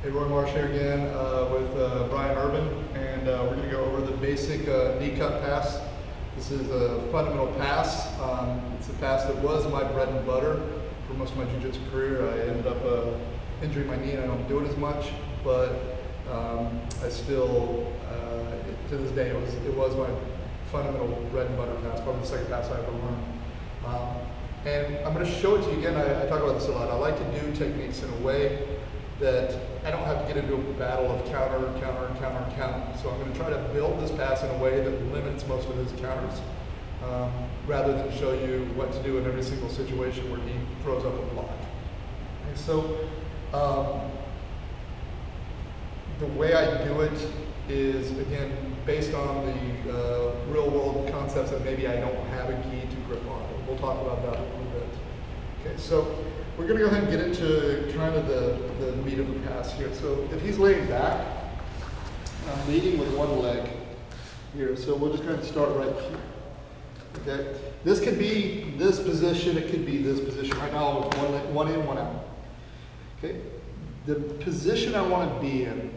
Hey, Roy Marsh here again with Brian Urban, and we're going to go over the basic knee cut pass. This is a fundamental pass. It's a pass that was my bread and butter for most of my jiu-jitsu career. I ended up injuring my knee and I don't do it as much, but I still, to this day, it was my fundamental bread and butter pass, probably the second pass I ever learned. And I'm going to show it to you again. I talk about this a lot. I like to do techniques in a way that I don't have to get into a battle of counter. So I'm going to try to build this pass in a way that limits most of his counters, rather than show you what to do in every single situation where he throws up a block. And so the way I do it is, again, based on the real world concepts that maybe I don't have a gi to grip on. We'll talk about that in a little bit. Okay, so we're going to go ahead and get into kind of the meat of the pass here. So if he's laying back, I'm leading with one leg here. So we're just going to start right here. Okay, this could be this position, it could be this position. Right now, one in, one out. Okay, the position I want to be in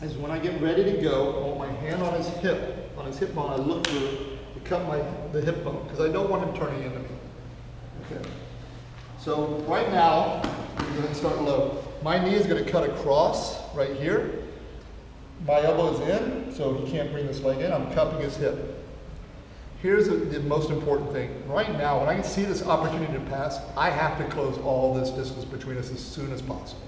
is when I get ready to go, I want my hand on his hip bone. I look through it to cut the hip bone because I don't want him turning into me. Okay. So right now, we're going to start low. My knee is going to cut across right here. My elbow is in, so he can't bring this leg in. I'm cupping his hip. Here's the most important thing. Right now, when I can see this opportunity to pass, I have to close all this distance between us as soon as possible.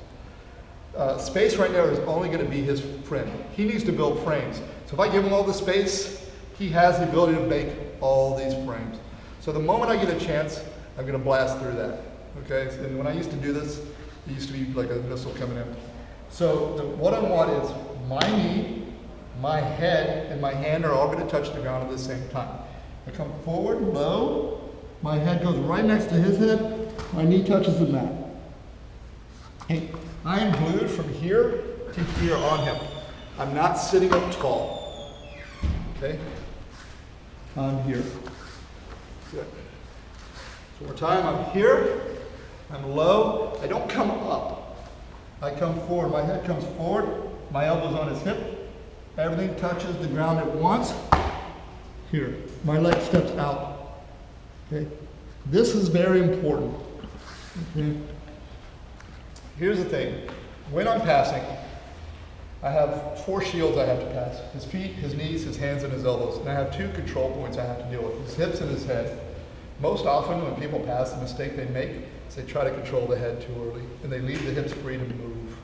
Space right now is only going to be his friend. He needs to build frames. So if I give him all the space, he has the ability to make all these frames. So the moment I get a chance, I'm going to blast through that. Okay, and when I used to do this, it used to be like a missile coming in. So what I want is my knee, my head, and my hand are all going to touch the ground at the same time. I come forward, low, my head goes right next to his head, my knee touches the mat. Okay. I am glued from here to here on him. I'm not sitting up tall. Okay? I'm here. Good. So one more time, I'm here. I'm low. I don't come up. I come forward. My head comes forward. My elbow's on his hip. Everything touches the ground at once. Here. My leg steps out. Okay? This is very important. Okay? Here's the thing. When I'm passing, I have 4 shields I have to pass. His feet, his knees, his hands, and his elbows. And I have 2 control points I have to deal with. His hips and his head. Most often when people pass, the mistake they make is they try to control the head too early. And they leave the hips free to move.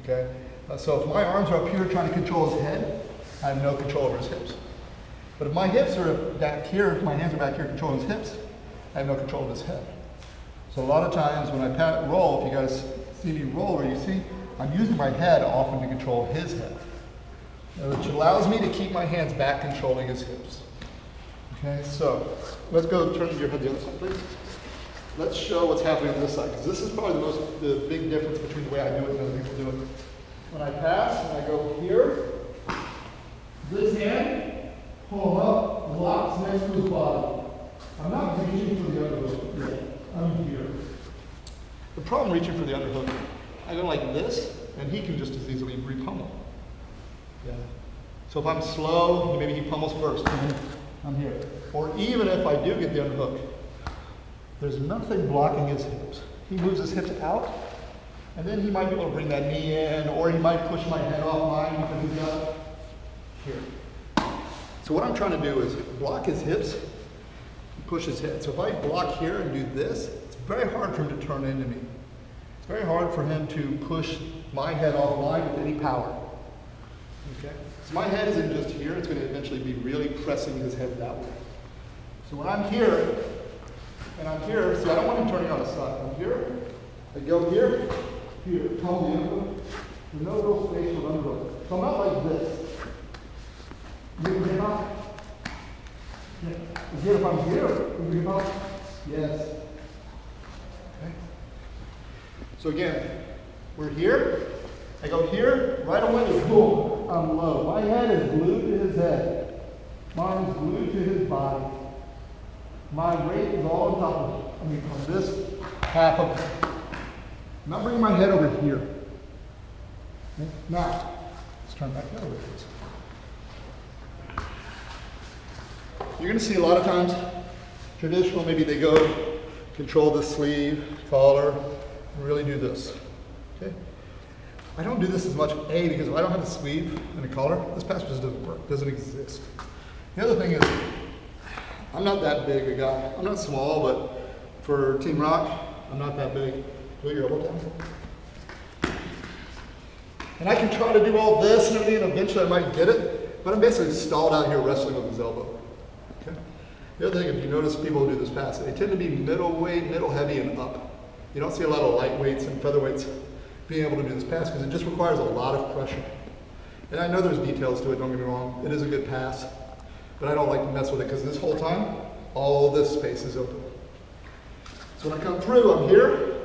Okay? So if my arms are up here trying to control his head, I have no control over his hips. But if my hips are back here, if my hands are back here controlling his hips, I have no control of his head. So a lot of times when I roll, if you guys see me roll, where you see, I'm using my head often to control his head, which allows me to keep my hands back controlling his hips. Okay, so let's go turn your head the other side, please. Let's show what's happening on this side, because this is probably the big difference between the way I do it and other people do it. When I pass and I go here, this hand, pull him up, locks next to his body. I'm not reaching for the underhook yet. I'm here. The problem reaching for the underhook, I go like this, and he can just as easily re-pummel. Yeah. So if I'm slow, maybe he pummels first, and I'm here. Or even if I do get the underhook, there's nothing blocking his hips. He moves his hips out, and then he might be able to bring that knee in, or he might push my head offline because he's got here. So what I'm trying to do is block his hips, push his head. So if I block here and do this, it's very hard for him to turn into me. It's very hard for him to push my head offline with any power. Okay? So my head isn't just here, it's going to eventually be really pressing his head that way. So when I'm here, and I'm here, see I don't want him turning on his side. I'm here, I go here, here, pummel the underhook. There's no real space for underhook. So I'm not like this. You can get up. Again, if I'm here, can you give up? Yes. Okay. So again, we're here. I go here, right away, boom, I'm low. My head is glued to his head. Mine is glued to his body. My weight is all on top of it. I mean, on this half of it. I'm not bringing my head over here. Okay? Now, let's turn back the other way. You're going to see a lot of times, traditional, maybe they go control the sleeve, collar, and really do this. Okay? I don't do this as much, A, because if I don't have the sleeve and the collar, this pass just doesn't work, doesn't exist. The other thing is, I'm not that big a guy. I'm not small, but for Team Rock, I'm not that big. Put your elbow down. And I can try to do all this and everything, and eventually I might get it, but I'm basically stalled out here wrestling with his elbow. Okay? The other thing, if you notice people who do this pass, they tend to be middleweight, middle heavy, and up. You don't see a lot of lightweights and featherweights being able to do this pass because it just requires a lot of pressure. And I know there's details to it, don't get me wrong. It is a good pass, but I don't like to mess with it because this whole time, all this space is open. So when I come through, I'm here.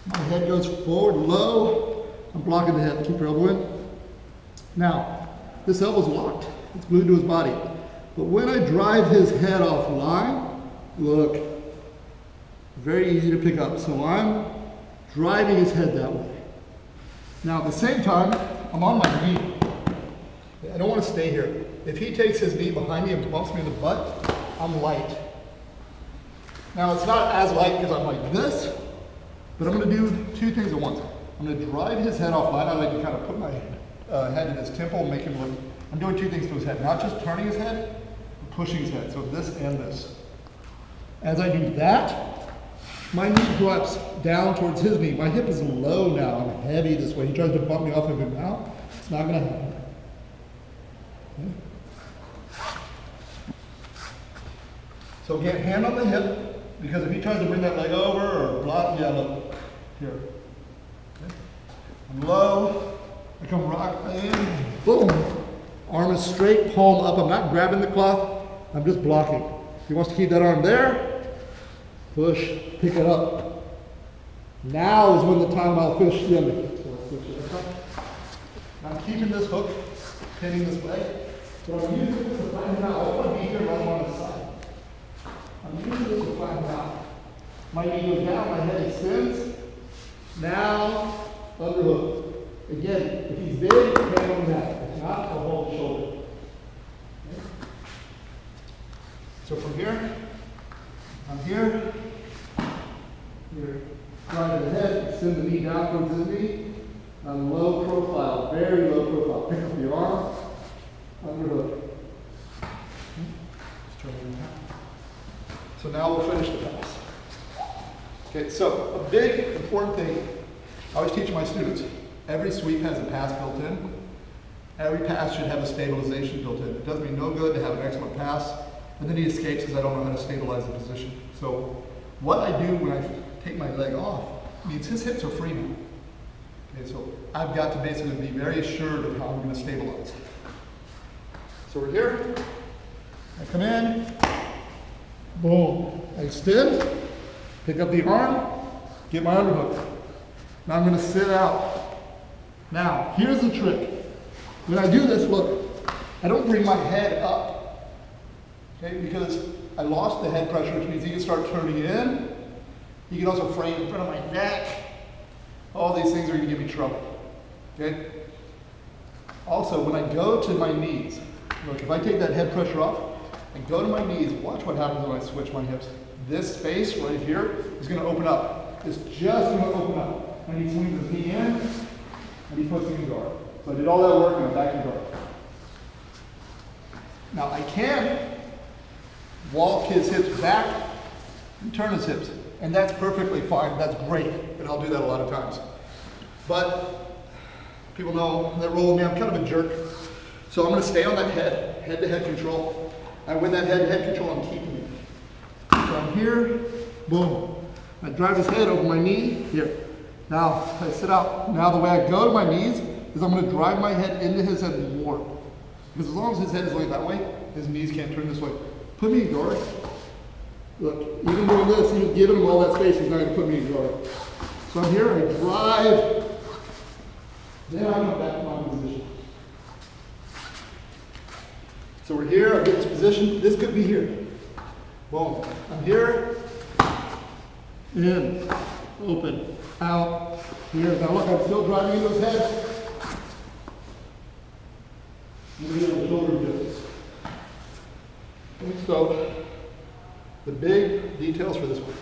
My head goes forward, low. I'm blocking the head. Keep your elbow in. Now, this elbow's locked. It's glued to his body. But when I drive his head offline, look, very easy to pick up. So I'm driving his head that way. Now, at the same time, I'm on my knee. I don't want to stay here. If he takes his knee behind me and bumps me in the butt, I'm light. Now, it's not as light because I'm like this, but I'm going to do two things at once. I'm going to drive his head offline. I like to kind of put my head in his temple and make him look. I'm doing two things to his head, not just turning his head, but pushing his head. So this and this. As I do that, my knee drops down towards his knee. My hip is low now. I'm heavy this way. He tries to bump me off of him now. It's not going to happen. Okay. So again, hand on the hip, because if he tries to bring that leg over or block, yeah, look, here. Okay. I'm low, I come rock in, boom. Arm is straight, palm up. I'm not grabbing the cloth, I'm just blocking. If he wants to keep that arm there, push, pick it up. Now is when the time I'll finish the other. So I'm keeping this hook, pinning this leg. So I'm using this to find him out. I want to be here right on the side. I'm using this to find him out. My knee goes down, my head extends. Now, underhook. Again, if he's big, hand on the mat. If not, I'll hold the shoulder. Okay. So from here, I'm here. Here. Drive the head, extend the knee down towards his knee. I'm low profile, very low profile. Pick up the arm, underhook. So now we'll finish the pass. Okay, so a big important thing I always teach my students. Every sweep has a pass built in. Every pass should have a stabilization built in. It does me no good to have an excellent pass, and then he escapes because I don't know how to stabilize the position. So what I do when I take my leg off means his hips are free now. Okay, so I've got to basically be very assured of how I'm going to stabilize. So we're here. I come in. Boom. I extend. Pick up the arm. Get my underhook. Now I'm going to sit out. Now, here's the trick. When I do this, look, I don't bring my head up, okay, because I lost the head pressure, which means he can start turning in. He can also frame in front of my neck. All these things are going to give me trouble, okay? Also, when I go to my knees, look, if I take that head pressure off and go to my knees, watch what happens when I switch my hips. This space right here is going to open up. It's just going to open up. And he swings his knee in, and he puts me in guard. So I did all that work, and I'm back in guard. Now I can walk his hips back and turn his hips. And that's perfectly fine. That's great. And I'll do that a lot of times. But people know that role with me, I'm kind of a jerk. So I'm going to stay on that head-to-head control. And with that head-to-head control, I'm keeping it. So I'm here, boom. I drive his head over my knee, here. Now, I sit out. Now the way I go to my knees is I'm going to drive my head into his head more. Because as long as his head is laid that way, his knees can't turn this way. Put me in guard. Look, even doing this, even giving him all that space, he's not going to put me in guard. So I'm here, I drive. Then I come back to my position. So we're here, I get this position. This could be here. Boom. I'm here. In. Open. Out. Here. Now look, I'm still driving into his head. Moving on to shoulder adjustments. So, the big details for this one.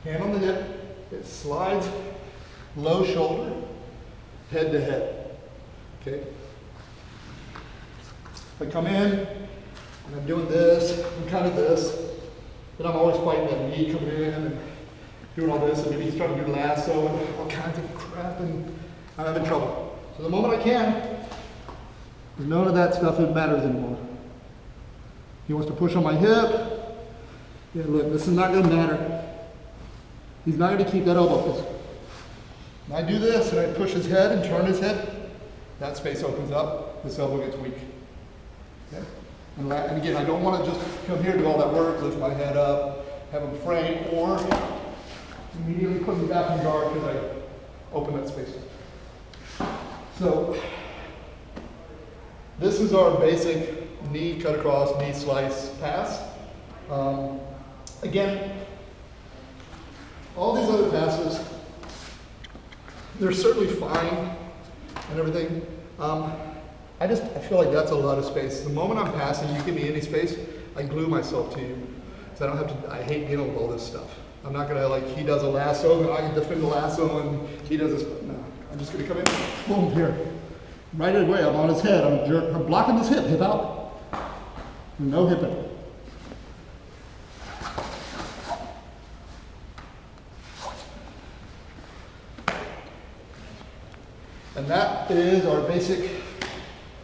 Hand on the hip, it slides low shoulder, head to head. Okay? If I come in, and I'm doing this, and kind of this, then I'm always fighting that knee coming in and doing all this, and maybe he's trying to do lasso and all kinds of crap, and I'm having trouble. So the moment I can, none of that stuff matters anymore. He wants to push on my hip. Yeah, look, this is not going to matter. He's not going to keep that elbow fist. And I do this, and I push his head and turn his head. That space opens up. This elbow gets weak. Okay? And again, I don't want to just come here and do all that work, lift my head up, have him frame, or immediately put me back in guard because I open that space. So, this is our basic knee cut across, knee slice pass. Again, all these other passes, they're certainly fine and everything. I feel like that's a lot of space. The moment I'm passing, you give me any space, I glue myself to you. So I don't have to, I hate dealing with all this stuff. I'm not gonna he does a lasso and I can defend the lasso and he does this, no. I'm just gonna come in, boom, here. Right away, I'm on his head, I'm blocking his hip out. No hipping. And that is our basic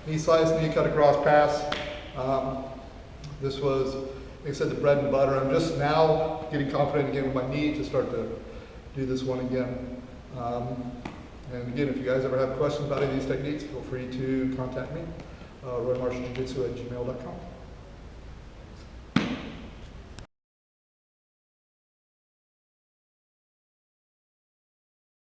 knee slice, knee cut across pass. This was, like I said, the bread and butter. I'm just now getting confident again with my knee to start to do this one again. And again, if you guys ever have questions about any of these techniques, feel free to contact me, roymarshjiu-jitsu@gmail.com.